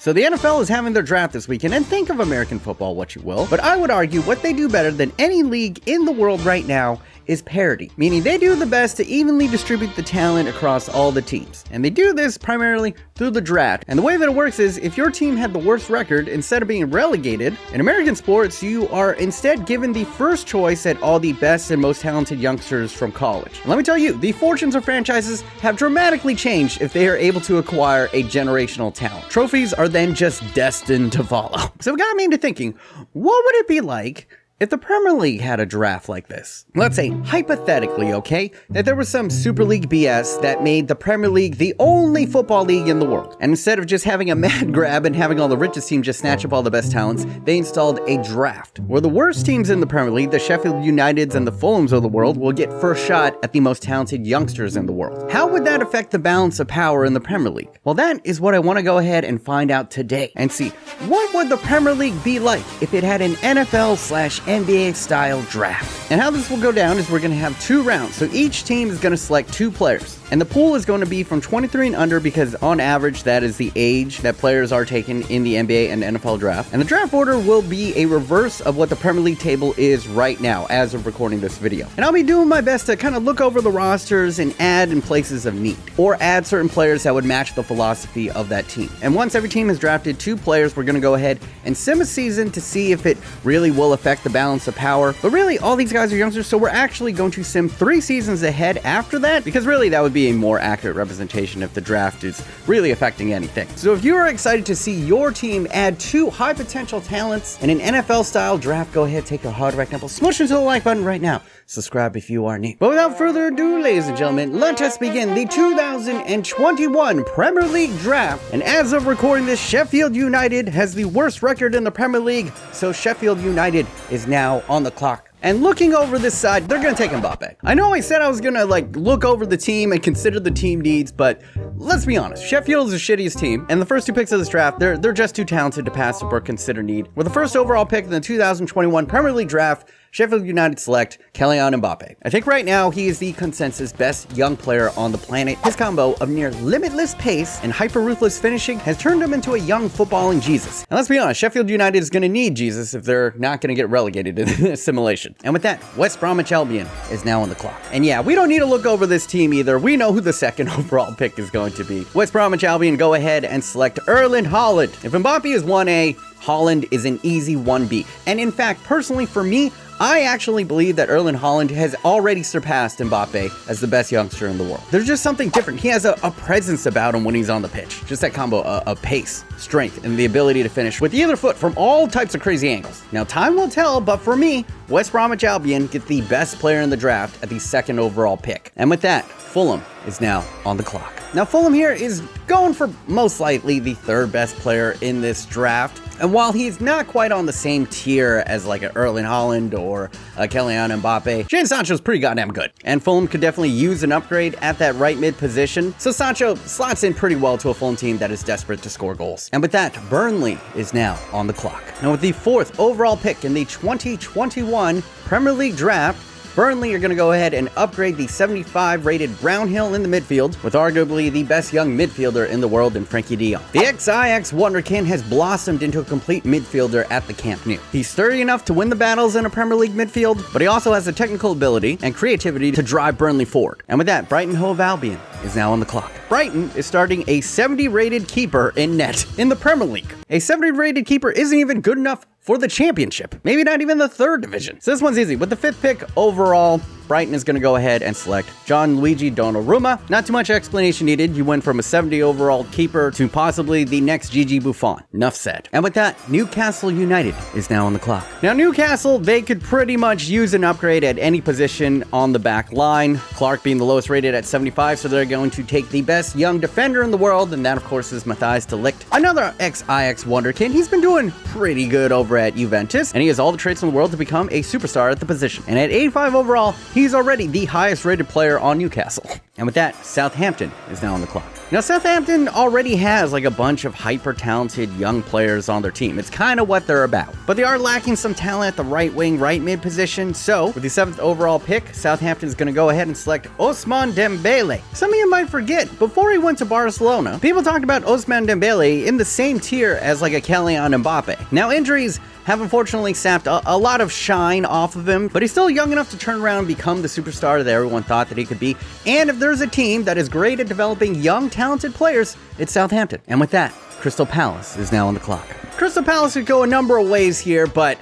So the NFL is having their draft this weekend, and think of American football what you will, but I would argue what they do better than any league in the world right now is parity, meaning they do the best to evenly distribute the talent across all the teams. And they do this primarily through the draft. And the way that it works is if your team had the worst record, instead of being relegated, in American sports, you are instead given the first choice at all the best and most talented youngsters from college. And let me tell you, the fortunes of franchises have dramatically changed if they are able to acquire a generational talent. Trophies are then just destined to follow. So it got me into thinking, what would it be like if the Premier League had a draft like this? Let's say, hypothetically, okay, that there was some Super League BS that made the Premier League the only football league in the world. And instead of just having a mad grab and having all the richest teams just snatch up all the best talents, they installed a draft where the worst teams in the Premier League, the Sheffield Uniteds and the Fulhams of the world, will get first shot at the most talented youngsters in the world. How would that affect the balance of power in the Premier League? Well, that is what I want to go ahead and find out today and see what would the Premier League be like if it had an NFL/NBA style draft. And how this will go down is we're going to have 2 rounds. So each team is going to select 2 players. And the pool is going to be from 23 and under because on average that is the age that players are taken in the NBA and NFL draft. And the draft order will be a reverse of what the Premier League table is right now as of recording this video. And I'll be doing my best to kind of look over the rosters and add in places of need, or add certain players that would match the philosophy of that team. And once every team has drafted 2 players, we're going to go ahead and sim a season to see if it really will affect the balance of power. But really, all these guys are youngsters, so we're actually going to sim 3 seasons ahead after that, because really that would be a more accurate representation if the draft is really affecting anything. So if you are excited to see your team add 2 high potential talents in an NFL style draft, go ahead, take a hard rectangle, smush into the like button right now. Subscribe if you are new. But without further ado, ladies and gentlemen, let us begin the 2021 Premier League draft. And as of recording this, Sheffield United has the worst record in the Premier League, so Sheffield United is now on the clock. And looking over this side, they're going to take Mbappe. I know I said I was going to look over the team and consider the team needs, but let's be honest, Sheffield is the shittiest team, and the first 2 picks of this draft, they're just too talented to pass up or consider need. With the first overall pick in the 2021 Premier League draft, Sheffield United select Kellyanne Boppe. I think right now he is the consensus best young player on the planet. His combo of near limitless pace and hyper-ruthless finishing has turned him into a young footballing Jesus. And let's be honest, Sheffield United is going to need Jesus if they're not going to get relegated in this simulation. And with that, West Bromwich Albion is now on the clock. And yeah, we don't need to look over this team either. We know who the second overall pick is going to be. West Bromwich Albion go ahead and select Erling Haaland. If Mbappe is 1A, Haaland is an easy 1B. And in fact, personally for me, I actually believe that Erling Haaland has already surpassed Mbappe as the best youngster in the world. There's just something different. He has a presence about him when he's on the pitch. Just that combo of pace, strength, and the ability to finish with either foot from all types of crazy angles. Now, time will tell, but for me, West Bromwich Albion get the best player in the draft at the 2nd overall pick. And with that, Fulham is now on the clock. Now, Fulham here is going for most likely the 3rd best player in this draft. And while he's not quite on the same tier as like an Erling Haaland or a Kylian Mbappe, Jadon Sancho's pretty goddamn good. And Fulham could definitely use an upgrade at that right mid position. So Sancho slots in pretty well to a Fulham team that is desperate to score goals. And with that, Burnley is now on the clock. Now with the 4th overall pick in the 2021 Premier League draft, Burnley are going to go ahead and upgrade the 75 rated Brownhill in the midfield with arguably the best young midfielder in the world in Frankie de Jong. The ex-Ajax wonderkin has blossomed into a complete midfielder at the Camp Nou. He's sturdy enough to win the battles in a Premier League midfield, but he also has the technical ability and creativity to drive Burnley forward. And with that, Brighton Hove Albion is now on the clock. Brighton is starting a 70 rated keeper in net in the Premier League. A 70 rated keeper isn't even good enough for the championship. Maybe not even the 3rd division. So this one's easy. With the 5th pick overall, Brighton is going to go ahead and select Gianluigi Donnarumma. Not too much explanation needed. You went from a 70 overall keeper to possibly the next Gigi Buffon. Enough said. And with that, Newcastle United is now on the clock. Now Newcastle, they could pretty much use an upgrade at any position on the back line. Clark being the lowest rated at 75, so they're going to take the best young defender in the world, and that of course is Matthias de Ligt. Another ex-Ajax wonderkid. He's been doing pretty good over at Juventus, and he has all the traits in the world to become a superstar at the position. And at 85 overall, he's already the highest rated player on Newcastle. And with that, Southampton is now on the clock. Now, Southampton already has like a bunch of hyper-talented young players on their team. It's kind of what they're about. But they are lacking some talent at the right wing, right mid position. So, with the 7th overall pick, Southampton is going to go ahead and select Osman Dembele. Some of you might forget, before he went to Barcelona, people talked about Osman Dembele in the same tier as like a Kellyanne Boppe. Now, injuries have unfortunately sapped a lot of shine off of him, but he's still young enough to turn around and become the superstar that everyone thought that he could be. And if there's a team that is great at developing young, talented players, it's Southampton. And with that, Crystal Palace is now on the clock. Crystal Palace could go a number of ways here, but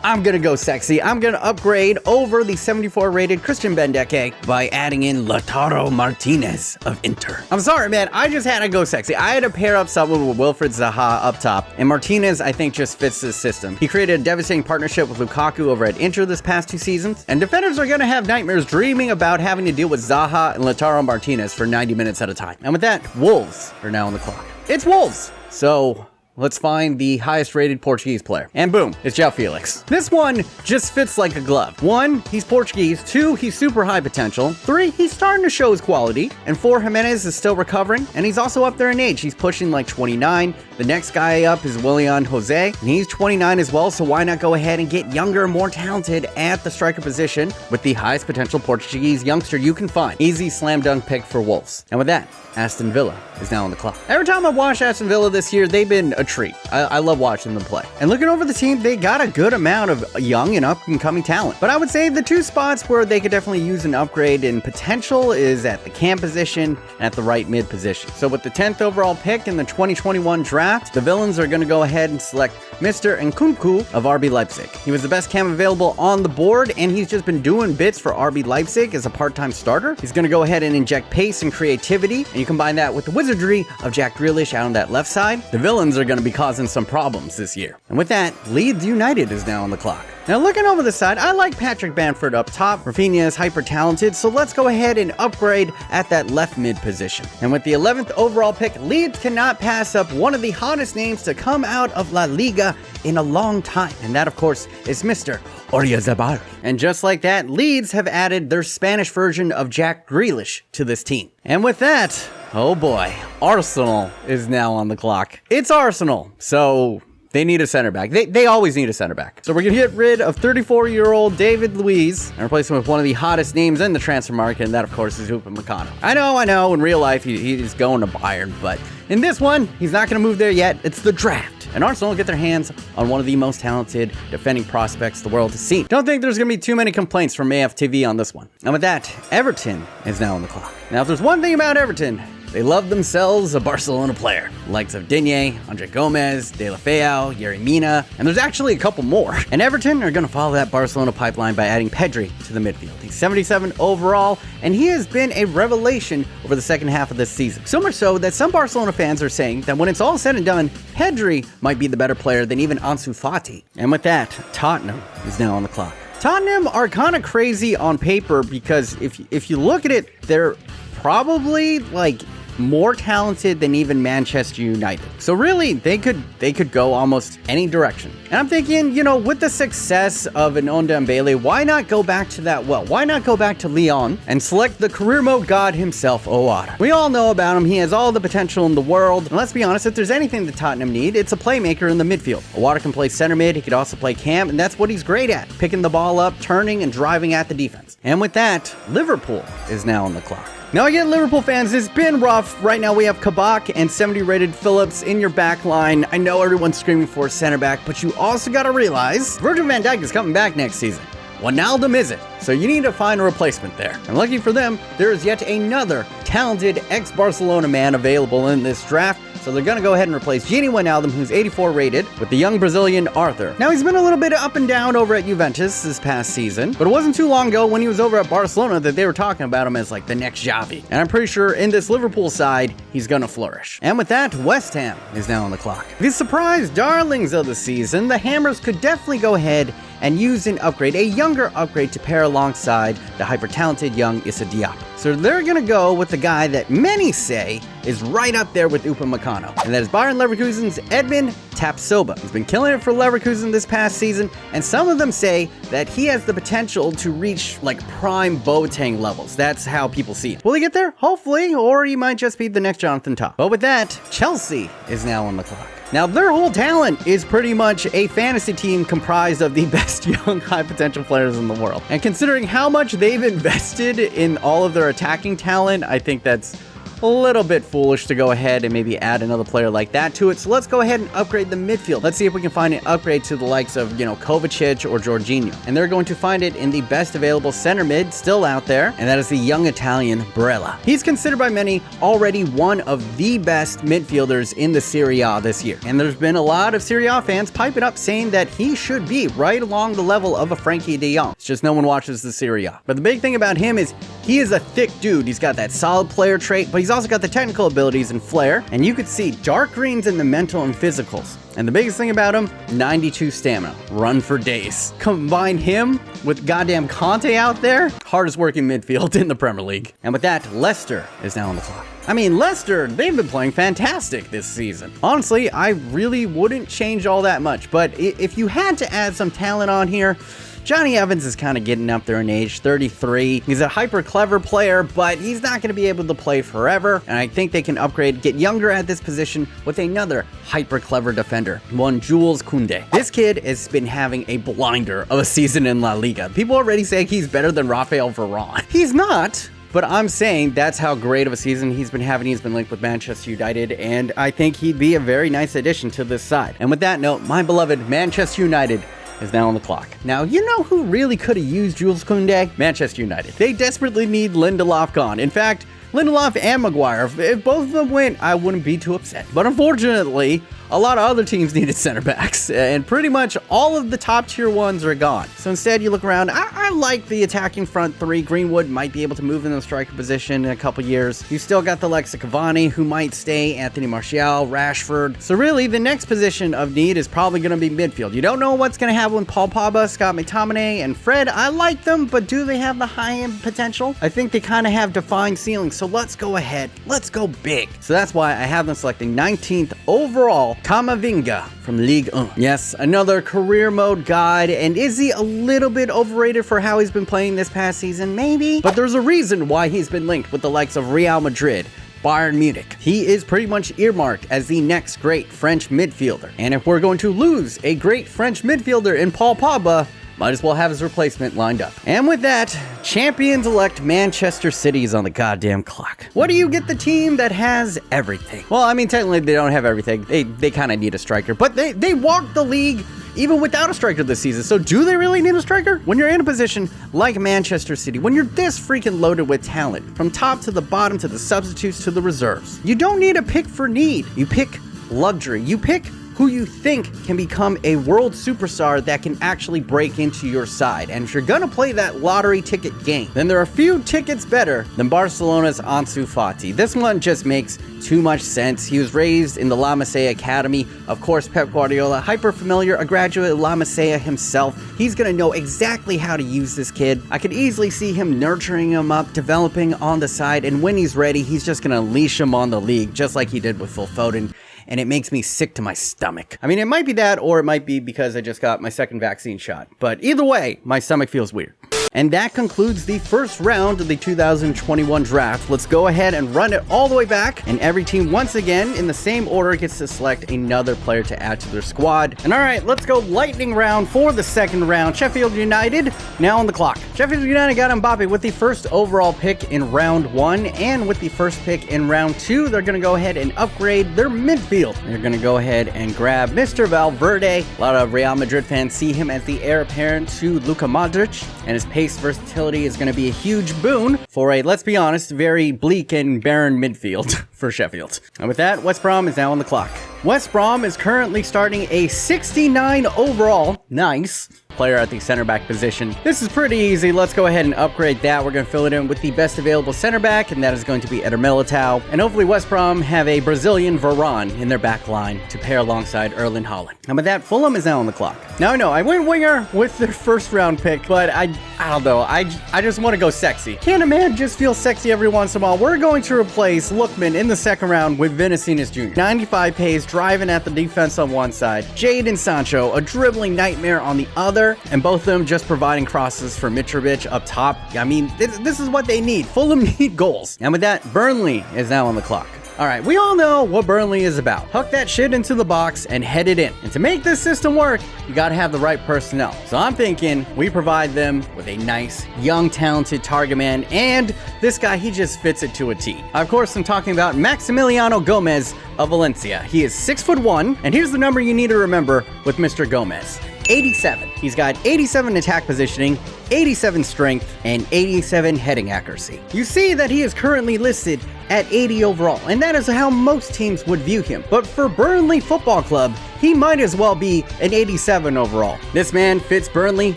I'm gonna go sexy. I'm gonna upgrade over the 74 rated Christian Benteke by adding in Lautaro Martinez of Inter. I'm sorry, man. I just had to go sexy. I had to pair up someone with Wilfried Zaha up top, and Martinez, I think, just fits this system. He created a devastating partnership with Lukaku over at Inter this past 2 seasons, and defenders are gonna have nightmares dreaming about having to deal with Zaha and Lautaro Martinez for 90 minutes at a time. And with that, Wolves are now on the clock. It's Wolves! So let's find the highest rated Portuguese player. And boom, it's João Felix. This one just fits like a glove. 1, he's Portuguese. 2, he's super high potential. 3, he's starting to show his quality. And 4, Jimenez is still recovering. And he's also up there in age. He's pushing like 29. The next guy up is Willian Jose. And he's 29 as well, so why not go ahead and get younger, more talented at the striker position with the highest potential Portuguese youngster you can find. Easy slam dunk pick for Wolves. And with that, Aston Villa is now on the clock. Every time I've watched Aston Villa this year, they've been a treat. I love watching them play. And looking over the team, they got a good amount of young and up-and-coming talent. But I would say the 2 spots where they could definitely use an upgrade in potential is at the cam position and at the right mid position. So with the 10th overall pick in the 2021 draft, the Villains are going to go ahead and select Mr. Nkunku of RB Leipzig. He was the best cam available on the board, and he's just been doing bits for RB Leipzig as a part-time starter. He's going to go ahead and inject pace and creativity, and you combine that with the wizardry of Jack Grealish out on that left side. The Villains are going to be causing some problems this year. And with that, Leeds United is now on the clock. Now looking over the side, I like Patrick Bamford up top. Rafinha is hyper talented, so let's go ahead and upgrade at that left mid position. And with the 11th overall pick, Leeds cannot pass up one of the hottest names to come out of La Liga in a long time. And that, of course, is Mr. Oyarzabal. And just like that, Leeds have added their Spanish version of Jack Grealish to this team. And with that, oh boy, Arsenal is now on the clock. It's Arsenal, so they need a center back. They always need a center back. So we're going to get rid of 34-year-old David Luiz and replace him with one of the hottest names in the transfer market, and that, of course, is Upamecano. I know, in real life, he's going to Bayern, but in this one, he's not going to move there yet. It's the draft. And Arsenal will get their hands on one of the most talented defending prospects the world has seen. Don't think there's going to be too many complaints from AFTV on this one. And with that, Everton is now on the clock. Now, if there's one thing about Everton, they love themselves a Barcelona player, likes of Digne, Andre Gomez, De La Feu, Yerry Mina, and there's actually a couple more. And Everton are going to follow that Barcelona pipeline by adding Pedri to the midfield. He's 77 overall, and he has been a revelation over the second half of this season. So much so that some Barcelona fans are saying that when it's all said and done, Pedri might be the better player than even Ansu Fati. And with that, Tottenham is now on the clock. Tottenham are kind of crazy on paper because if you look at it, they're probably like more talented than even Manchester United. So really, they could go almost any direction. And I'm thinking, with the success of an Dembele, why not go back to that well? Why not go back to Lyon and select the career mode god himself, Owada? We all know about him. He has all the potential in the world. And let's be honest, if there's anything that Tottenham need, it's a playmaker in the midfield. Owada can play center mid. He could also play cam, and that's what he's great at, picking the ball up, turning, and driving at the defense. And with that, Liverpool is now on the clock. Now again, Liverpool fans, it's been rough. Right now we have Kabak and 70 rated Phillips in your back line. I know everyone's screaming for a center back, but you also got to realize Virgil van Dijk is coming back next season. Wijnaldum isn't, so you need to find a replacement there. And lucky for them, there is yet another talented ex-Barcelona man available in this draft. So they're going to go ahead and replace Gini Wijnaldum, who's 84 rated, with the young Brazilian Arthur. Now, he's been a little bit up and down over at Juventus this past season, but it wasn't too long ago when he was over at Barcelona that they were talking about him as like the next Xavi. And I'm pretty sure in this Liverpool side, he's going to flourish. And with that, West Ham is now on the clock. The surprise darlings of the season, the Hammers could definitely go ahead and use an upgrade, a younger upgrade to pair alongside the hyper-talented young Issa Diop. So they're going to go with the guy that many say is right up there with Upamecano, and that is Bayern Leverkusen's Edmund Tapsoba. He's been killing it for Leverkusen this past season, and some of them say that he has the potential to reach like prime Boateng levels. That's how people see it. Will he get there? Hopefully, or he might just be the next Jonathan Tah. But with that, Chelsea is now on the clock. Now, their whole talent is pretty much a fantasy team comprised of the best young high potential players in the world. And considering how much they've invested in all of their attacking talent, I think that's a little bit foolish to go ahead and maybe add another player like that to it. So let's go ahead and upgrade the midfield. Let's see if we can find an upgrade to the likes of, Kovacic or Jorginho. And they're going to find it in the best available center mid still out there, and that is the young Italian Barella. He's considered by many already one of the best midfielders in the Serie A this year. And there's been a lot of Serie A fans piping up saying that he should be right along the level of a Frankie de Jong. It's just no one watches the Serie A. But the big thing about him is he is a thick dude. He's got that solid player trait, but he's also got the technical abilities and flair, and you could see dark greens in the mental and physicals. And the biggest thing about him, 92 stamina, run for days. Combine him with goddamn Conte out there, hardest working midfield in the Premier League. And with that, Leicester is now on the clock. I mean, Leicester, they've been playing fantastic this season. Honestly, I really wouldn't change all that much, but if you had to add some talent on here, Johnny Evans is kind of getting up there in age, 33. He's a hyper clever player, but he's not going to be able to play forever. And I think they can upgrade, get younger at this position with another hyper clever defender, one Jules Koundé. This kid has been having a blinder of a season in La Liga. People already say he's better than Raphael Varane. He's not. But I'm saying that's how great of a season he's been having. He's been linked with Manchester United, and I think he'd be a very nice addition to this side. And with that note, my beloved Manchester United is now on the clock. Now, you know who really could have used Jules Koundé? Manchester United. They desperately need Lindelof gone. In fact, Lindelof and Maguire, if both of them went, I wouldn't be too upset. But unfortunately, a lot of other teams needed center backs, and pretty much all of the top tier ones are gone. So instead, you look around, I like the attacking front three. Greenwood might be able to move in the striker position in a couple years. You still got the likes of Cavani, who might stay, Anthony Martial, Rashford. So really, the next position of need is probably going to be midfield. You don't know what's going to happen with Paul Pogba, Scott McTominay, and Fred. I like them, but do they have the high-end potential? I think they kind of have defined ceilings, so let's go ahead. Let's go big. So that's why I have them selecting 19th overall, Camavinga from Ligue 1. Yes, another career mode god, and is he a little bit overrated for how he's been playing this past season? Maybe, but there's a reason why he's been linked with the likes of Real Madrid, Bayern Munich. He is pretty much earmarked as the next great French midfielder. And if we're going to lose a great French midfielder in Paul Pogba, might as well have his replacement lined up. And with that, champions-elect Manchester City is on the goddamn clock. What do you get the team that has everything? Well, I mean, technically they don't have everything. They kind of need a striker, but they walked the league even without a striker this season. So do they really need a striker? When you're in a position like Manchester City, when you're this freaking loaded with talent, from top to the bottom to the substitutes to the reserves, you don't need a pick for need. You pick luxury. You pick who you think can become a world superstar that can actually break into your side. And if you're gonna play that lottery ticket game, then there are a few tickets better than Barcelona's Ansu Fati. This one just makes too much sense. He was raised in the La Masia Academy. Of course, Pep Guardiola, hyper familiar, a graduate of La Masia himself. He's gonna know exactly how to use this kid. I could easily see him nurturing him up, developing on the side, and when he's ready, he's just gonna unleash him on the league, just like he did with Phil Foden. And it makes me sick to my stomach. I mean, it might be that, or it might be because I just got my second vaccine shot. But either way, my stomach feels weird. And that concludes the first round of the 2021 draft. Let's go ahead and run it all the way back. And every team, once again, in the same order, gets to select another player to add to their squad. And all right, let's go lightning round for the second round. Sheffield United, now on the clock. Sheffield United got Mbappe with the first overall pick in round 1. And with the first pick in round 2, they're going to go ahead and upgrade their midfield. They're going to go ahead and grab Mr. Valverde. A lot of Real Madrid fans see him as the heir apparent to Luka Modric, and his pace versatility is going to be a huge boon for a, let's be honest, very bleak and barren midfield for Sheffield. And with that, West Brom is now on the clock. West Brom is currently starting a 69 overall, nice, player at the center back position. This is pretty easy. Let's go ahead and upgrade that. We're going to fill it in with the best available center back, and that is going to be Eder Militao. And hopefully West Brom have a Brazilian Varane in their back line to pair alongside Erling Haaland. And with that, Fulham is now on the clock. Now I know I went winger with their first round pick, but I don't know. I just want to go sexy. Can a man just feel sexy every once in a while? We're going to replace Lookman in the second round with Vinicius Jr. 95 pace, driving at the defense on one side. Jadon Sancho, a dribbling nightmare on the other, and both of them just providing crosses for Mitrovic up top. I mean, this is what they need. Fulham need goals. And with that, Burnley is now on the clock. All right, we all know what Burnley is about. Huck that shit into the box and head it in. And to make this system work, you gotta have the right personnel. So I'm thinking we provide them with a nice, young, talented target man, and this guy, he just fits it to a T. Of course, I'm talking about Maximiliano Gomez of Valencia. He is 6'1", and here's the number you need to remember with Mr. Gomez. 87. He's got 87 attack positioning, 87 strength, and 87 heading accuracy. You see that he is currently listed at 80 overall, and that is how most teams would view him. But for Burnley Football Club, he might as well be an 87 overall. This man fits Burnley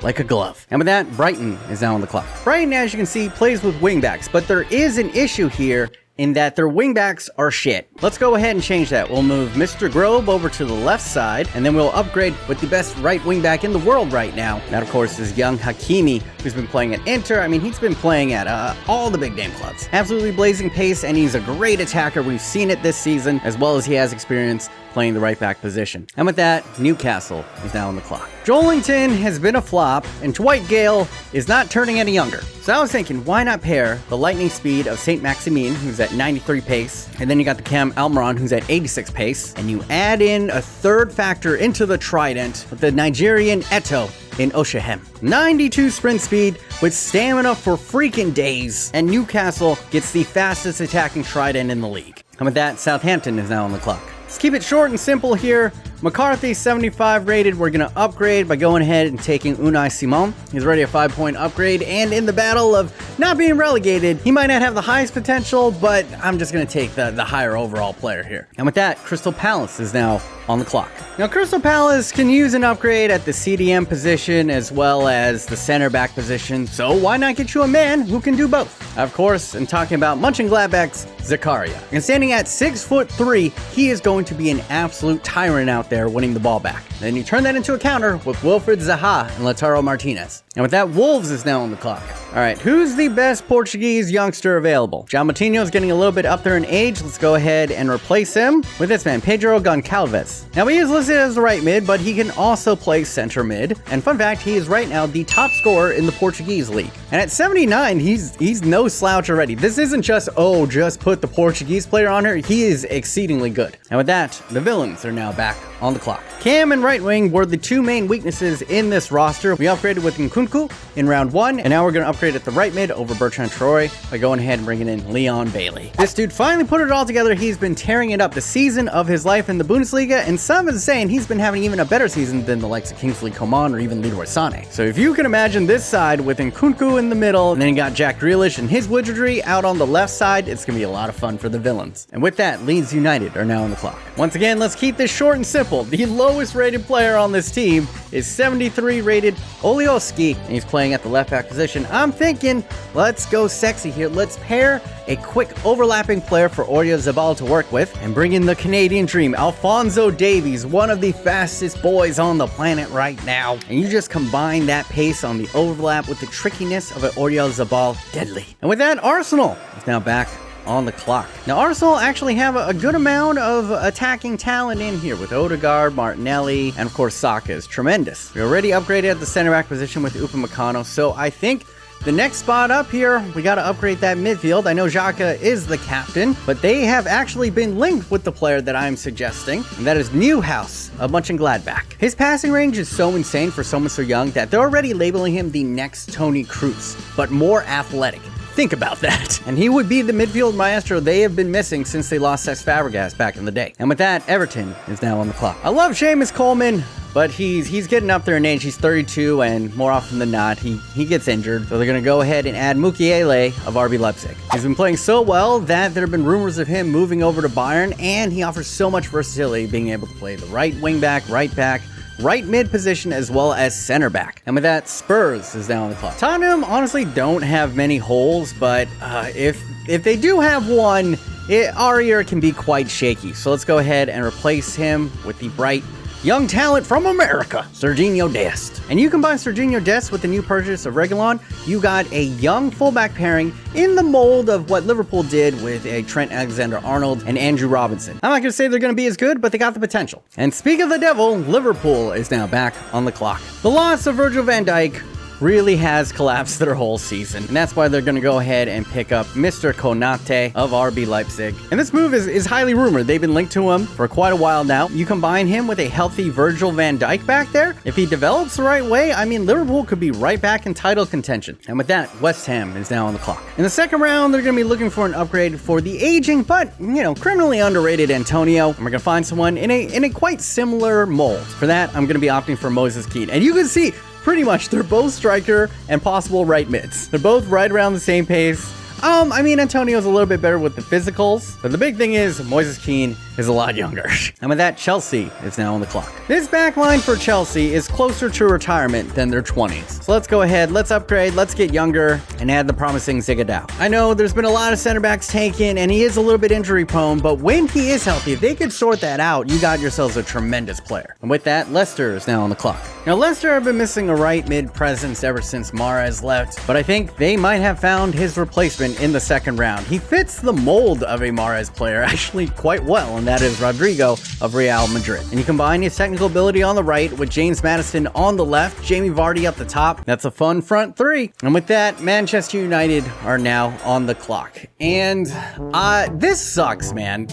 like a glove. And with that, Brighton is now on the clock. Brighton, as you can see, plays with wingbacks, but there is an issue here in that their wingbacks are shit. Let's go ahead and change that. We'll move Mr. Grove over to the left side, and then we'll upgrade with the best right wingback in the world right now. That, of course, is young Hakimi, who's been playing at Inter. I mean, he's been playing at all the big name clubs. Absolutely blazing pace, and he's a great attacker. We've seen it this season, as well as he has experience playing the right back position. And with that, Newcastle is now on the clock. Joelinton has been a flop, and Dwight Gale is not turning any younger. So I was thinking, why not pair the lightning speed of Saint Maximin, who's at 93 pace, and then you got the Cam Almiron, who's at 86 pace, and you add in a third factor into the trident with the Nigerian Eto in Oshahem. 92 sprint speed with stamina for freaking days, and Newcastle gets the fastest attacking trident in the league. And with that, Southampton is now on the clock. Let's keep it short and simple here. McCarthy, 75 rated. We're going to upgrade by going ahead and taking Unai Simon. He's already a 5-point upgrade, and in the battle of not being relegated, he might not have the highest potential, but I'm just going to take the higher overall player here. And with that, Crystal Palace is now on the clock. Now, Crystal Palace can use an upgrade at the CDM position as well as the center back position, so why not get you a man who can do both? Of course, I'm talking about Mönchengladbach's Zakaria. And standing at 6'3", he is going to be an absolute tyrant out there winning the ball back. Then you turn that into a counter with Wilfried Zaha and Lautaro Martinez. And with that, Wolves is now on the clock. All right, who's the best Portuguese youngster available? João Moutinho is getting a little bit up there in age. Let's go ahead and replace him with this man, Pedro Goncalves. Now, he is listed as the right mid, but he can also play center mid. And fun fact, he is right now the top scorer in the Portuguese league. And at 79, he's no slouch already. This isn't just, oh, just put the Portuguese player on here. He is exceedingly good. And with that, the villains are now back on the clock. Cam and right wing were the two main weaknesses in this roster. We upgraded with Nkunku in round 1, and now we're going to upgrade at the right mid over Bertrand Traore by going ahead and bringing in Leon Bailey. This dude finally put it all together. He's been tearing it up, the season of his life in the Bundesliga, and some is saying he's been having even a better season than the likes of Kingsley Coman or even Leroy Sané. So if you can imagine this side with Nkunku in the middle, and then you got Jack Grealish and his wizardry out on the left side, it's going to be a lot of fun for the villains. And with that, Leeds United are now on the clock. Once again, let's keep this short and simple. The lowest rated player on this team is 73 rated Olioski, and he's playing at the left back position. I'm thinking, let's go sexy here. Let's pair a quick overlapping player for Oyarzabal to work with and bring in the Canadian dream, Alphonso Davies, one of the fastest boys on the planet right now. And you just combine that pace on the overlap with the trickiness of an Oyarzabal, deadly. And with that, Arsenal is now back on the clock. Now, Arsenal actually have a good amount of attacking talent in here with Odegaard, Martinelli, and of course Saka is tremendous. We already upgraded at the center back position with Upamecano, so I think the next spot up here, we got to upgrade that midfield. I know Xhaka is the captain, but they have actually been linked with the player that I'm suggesting, and that is Newhouse of Mönchengladbach. His passing range is so insane for someone so young that they're already labeling him the next Toni Kroos, but more athletic. Think about that. And he would be the midfield maestro they have been missing since they lost Cesc Fabregas back in the day. And with that, Everton is now on the clock. I love Seamus Coleman, but he's getting up there in age. He's 32, and more often than not, he gets injured. So they're going to go ahead and add Mukiele of RB Leipzig. He's been playing so well that there have been rumors of him moving over to Bayern, and he offers so much versatility, being able to play the right wing back, right back, right mid position as well as center back. And with that, Spurs is now on the clock. Tottenham honestly don't have many holes, but if they do have one, our ear can be quite shaky. So let's go ahead and replace him with the bright young talent from America, Serginho Dest. And you combine Serginho Dest with the new purchase of Reguilon, you got a young fullback pairing in the mold of what Liverpool did with a Trent Alexander-Arnold and Andrew Robinson. I'm not going to say they're going to be as good, but they got the potential. And speak of the devil, Liverpool is now back on the clock. The loss of Virgil van Dijk really has collapsed their whole season. And that's why they're going to go ahead and pick up Mr. Konate of RB Leipzig. And this move is highly rumored. They've been linked to him for quite a while now. You combine him with a healthy Virgil van Dijk back there. If he develops the right way, I mean, Liverpool could be right back in title contention. And with that, West Ham is now on the clock. In the second round, they're going to be looking for an upgrade for the aging, but, criminally underrated Antonio. And we're going to find someone in a quite similar mold. For that, I'm going to be opting for Moise Kean. And you can see, pretty much, they're both striker and possible right mids. They're both right around the same pace. I mean, Antonio's a little bit better with the physicals, but the big thing is Moise Kean is a lot younger. And with that, Chelsea is now on the clock. This back line for Chelsea is closer to retirement than their 20s. So let's go ahead, let's upgrade, let's get younger, and add the promising Zigadou. I know there's been a lot of center backs taken, and he is a little bit injury prone, but when he is healthy, if they could sort that out, you got yourselves a tremendous player. And with that, Leicester is now on the clock. Now, Leicester have been missing a right mid presence ever since Mahrez left, but I think they might have found his replacement in the second round. He fits the mold of a Mahrez player actually quite well, and that is Rodrigo of Real Madrid. And you combine his technical ability on the right with James Maddison on the left, Jamie Vardy up the top. That's a fun front three. And with that, Manchester United are now on the clock. And this sucks, man.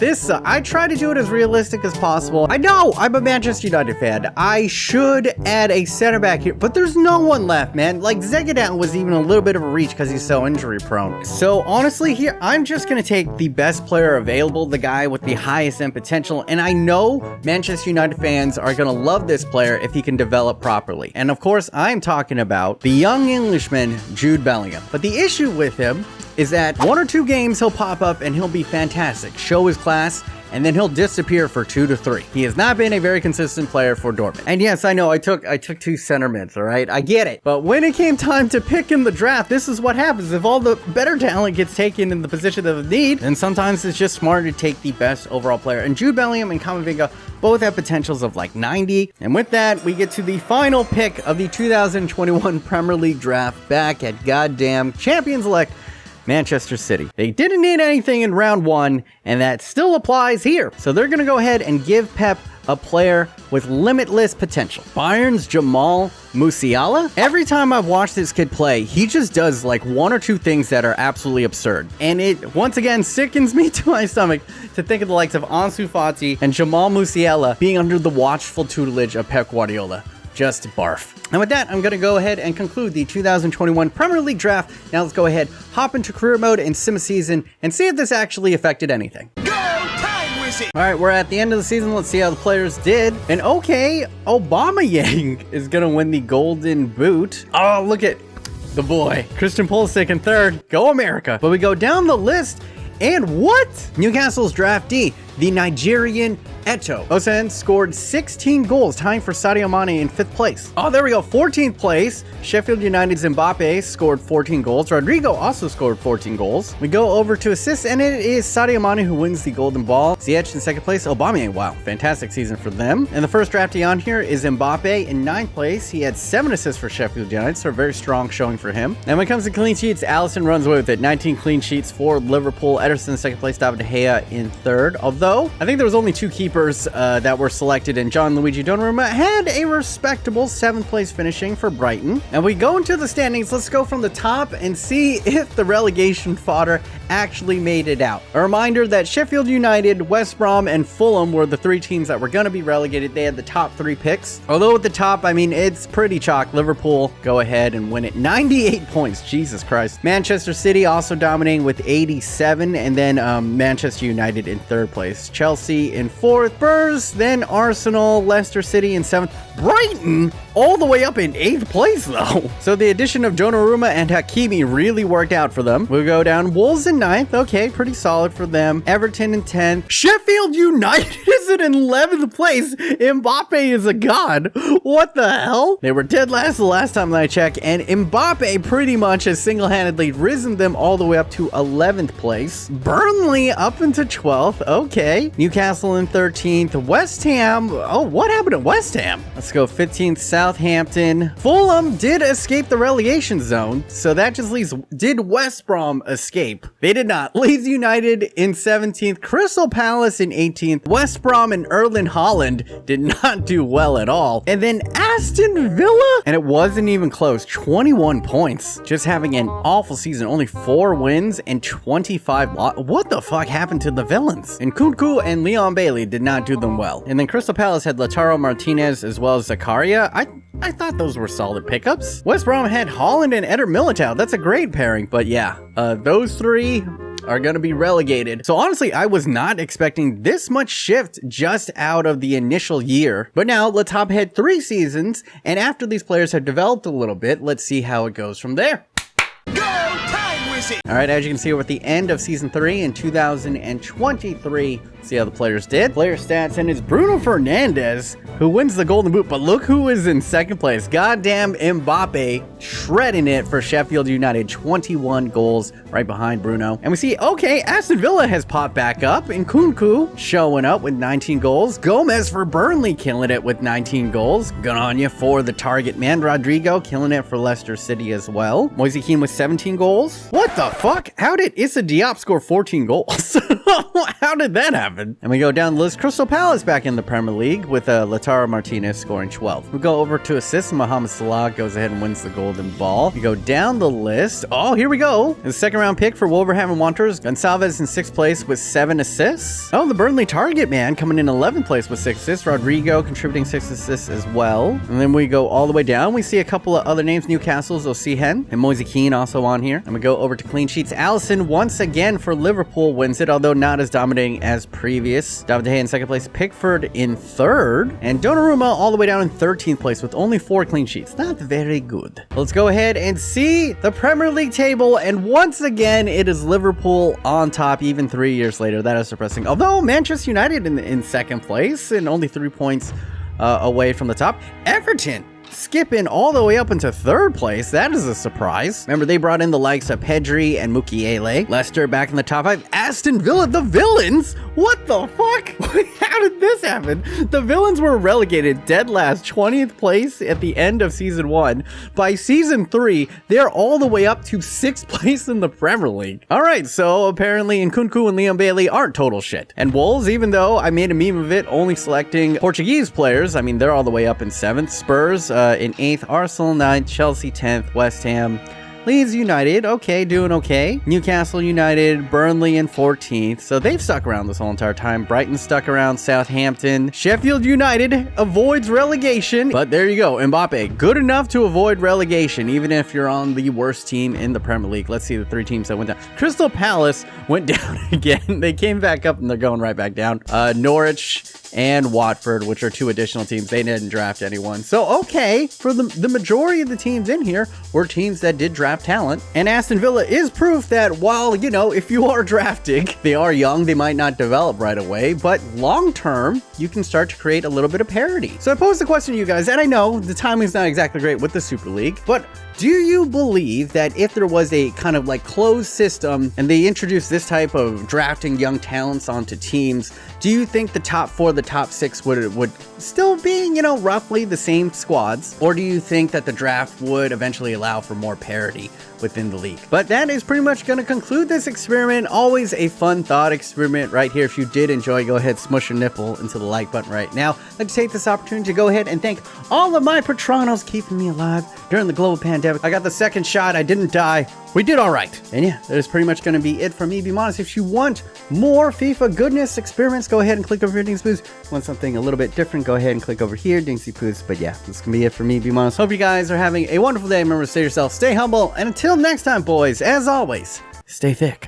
I try to do it as realistic as possible. I know I'm a Manchester United fan. I should add a center back here, but there's no one left, man. Like, Zigadou was even a little bit of a reach because he's so injury prone. So honestly here, I'm just going to take the best player available, the guy with the highest end potential. And I know Manchester United fans are going to love this player if he can develop properly. And of course, I'm talking about the young Englishman, Jude Bellingham. But the issue with him is that 1 or 2 games he'll pop up and he'll be fantastic, show his class, and then he'll disappear for 2 to 3. He has not been a very consistent player for Dortmund. And yes, I know I took 2 center mids, all right? I get it. But when it came time to pick in the draft, this is what happens. If all the better talent gets taken in the position of need, then sometimes it's just smarter to take the best overall player. And Jude Bellingham and Camavinga both have potentials of like 90. And with that, we get to the final pick of the 2021 Premier League draft back at goddamn champions-elect Manchester City. They didn't need anything in round 1, and that still applies here. So they're going to go ahead and give Pep a player with limitless potential. Bayern's Jamal Musiala. Every time I've watched this kid play, he just does like 1 or 2 things that are absolutely absurd. And it, once again, sickens me to my stomach to think of the likes of Ansu Fati and Jamal Musiala being under the watchful tutelage of Pep Guardiola. Just barf. And with that, I'm going to go ahead and conclude the 2021 Premier League draft. Now let's go ahead, hop into career mode and sim a season and see if this actually affected anything. Go time wizard! All right, we're at the end of the season. Let's see how the players did. And okay, Aubameyang is going to win the Golden Boot. Oh, look at the boy. Christian Pulisic in third. Go America. But we go down the list. And what? Newcastle's draftee, the Nigerian Eto Osen, scored 16 goals, tying for Sadio Mane in 5th place. Oh, there we go, 14th place. Sheffield United's Mbappe scored 14 goals. Rodrigo also scored 14 goals. We go over to assists, and it is Sadio Mane who wins the Golden Ball. Ziyech in 2nd place. Aubameyang, wow, fantastic season for them. And the first draftee on here is Mbappe in 9th place. He had 7 assists for Sheffield United, so a very strong showing for him. And when it comes to clean sheets, Alisson runs away with it. 19 clean sheets for Liverpool. Ederson in 2nd place. David De Gea in 3rd. Although, I think there was only 2 keepers that were selected, and John Luigi Donnarumma had a respectable 7th place finishing for Brighton. And we go into the standings. Let's go from the top and see if the relegation fodder actually made it out. A reminder that Sheffield United, West Brom, and Fulham were the 3 teams that were going to be relegated. They had the top 3 picks. Although at the top, I mean, it's pretty chalk. Liverpool go ahead and win it. 98 points. Jesus Christ. Manchester City also dominating with 87, and then Manchester United in 3rd place. place. Chelsea in 4th. Spurs, then Arsenal, Leicester City in 7th. Brighton all the way up in 8th place though. So the addition of Donnarumma and Hakimi really worked out for them. We'll go down. Wolves in 9th. Okay, pretty solid for them. Everton in 10th. Sheffield United is in 11th place. Mbappe is a god. What the hell? They were dead last the last time that I checked, and Mbappe pretty much has single-handedly risen them all the way up to 11th place. Burnley up into 12th. Okay. Newcastle in 13th. West Ham. Oh, what happened at West Ham? Let's go 15th. Southampton. Fulham did escape the relegation zone, so that just leaves, did West Brom escape? They did not. Leeds United in 17th. Crystal Palace in 18th. West Brom and Erling Haaland did not do well at all. And then Aston Villa, and it wasn't even close. 21 points. Just having an awful season. Only 4 wins and 25 losses. What the fuck happened to the villains? And Kunku and Leon Bailey did not do them well. And then Crystal Palace had Lautaro Martinez as well as Zakaria. I thought those were solid pickups. West Brom had Haaland and Eder Militao. That's a great pairing, but yeah, those 3 are going to be relegated. So honestly, I was not expecting this much shift just out of the initial year. But now let's hop ahead 3 seasons, and after these players have developed a little bit, let's see how it goes from there. All right, as you can see, we're at the end of season 3 in 2023. See how the players did. Player stats, and it's Bruno Fernandes who wins the Golden Boot. But look who is in 2nd place. Goddamn Mbappe shredding it for Sheffield United. 21 goals right behind Bruno. And we see, okay, Aston Villa has popped back up, and Kunku showing up with 19 goals. Gomez for Burnley killing it with 19 goals. Good on you for the target man. Rodrigo killing it for Leicester City as well. Moise Kean with 17 goals. What the fuck? How did Issa Diop score 14 goals? How did that happen? And we go down the list. Crystal Palace back in the Premier League with Lautaro Martinez scoring 12. We go over to assists. Mohamed Salah goes ahead and wins the golden ball. We go down the list. Oh, here we go. The 2nd round pick for Wolverhampton Wanderers. Gonçalves in 6th place with 7 assists. Oh, the Burnley target man coming in 11th place with 6 assists. Rodrigo contributing 6 assists as well. And then we go all the way down. We see a couple of other names. Newcastle's Osimhen and Moise Kean also on here. And we go over to clean sheets. Alisson once again for Liverpool wins it, although not as dominating as previous. David De Gea in 2nd place. Pickford in 3rd. And Donnarumma all the way down in 13th place with only 4 clean sheets. Not very good. Let's go ahead and see the Premier League table. And once again, it is Liverpool on top, even 3 years later. That is depressing. Although Manchester United in 2nd place and only 3 points away from the top. Everton skipping all the way up into 3rd place. That is a surprise. Remember, they brought in the likes of Pedri and Mukiele. Leicester back in the top 5. Aston Villa, the villains. What the fuck? How did this happen? The villains were relegated dead last, 20th place at the end of season 1. By season 3, they're all the way up to 6th place in the Premier League. All right, so apparently Nkunku and Leon Bailey aren't total shit. And Wolves, even though I made a meme of it, only selecting Portuguese players, I mean, they're all the way up in 7th. Spurs in 8th, Arsenal 9th, Chelsea 10th, West Ham, Leeds United, okay, doing okay. Newcastle United, Burnley in 14th. So they've stuck around this whole entire time. Brighton stuck around. Southampton. Sheffield United avoids relegation. But there you go. Mbappe, good enough to avoid relegation, even if you're on the worst team in the Premier League. Let's see the 3 teams that went down. Crystal Palace went down again. They came back up and they're going right back down. Norwich and Watford, which are 2 additional teams. They didn't draft anyone. So, okay, for the majority of the teams in here were teams that did draft talent. And Aston Villa is proof that while, you know, if you are drafting, they are young, they might not develop right away, but long term, you can start to create a little bit of parity. So I posed the question to you guys, and I know the timing's not exactly great with the Super League, but do you believe that if there was a kind of like closed system and they introduced this type of drafting young talents onto teams, do you think the top 4, the top 6 would still be, you know, roughly the same squads? Or do you think that the draft would eventually allow for more parity within the league? But that is pretty much going to conclude this experiment. Always a fun thought experiment right here. If you did enjoy, go ahead, smush your nipple into the like button right now. I'd like to take this opportunity to go ahead and thank all of my patronos keeping me alive during the global pandemic. I got the 2nd shot. I didn't die. We did all right. And yeah, that is pretty much going to be it from me, BMOnus. If you want more FIFA goodness experiments, go ahead and click over here, Dingsy Poos. Want something a little bit different, go ahead and click over here, Dingsy Poos. But yeah, this can be it for me, BMOnus. Hope you guys are having a wonderful day. Remember to stay yourself, stay humble, and until next time, boys, as always, stay thick.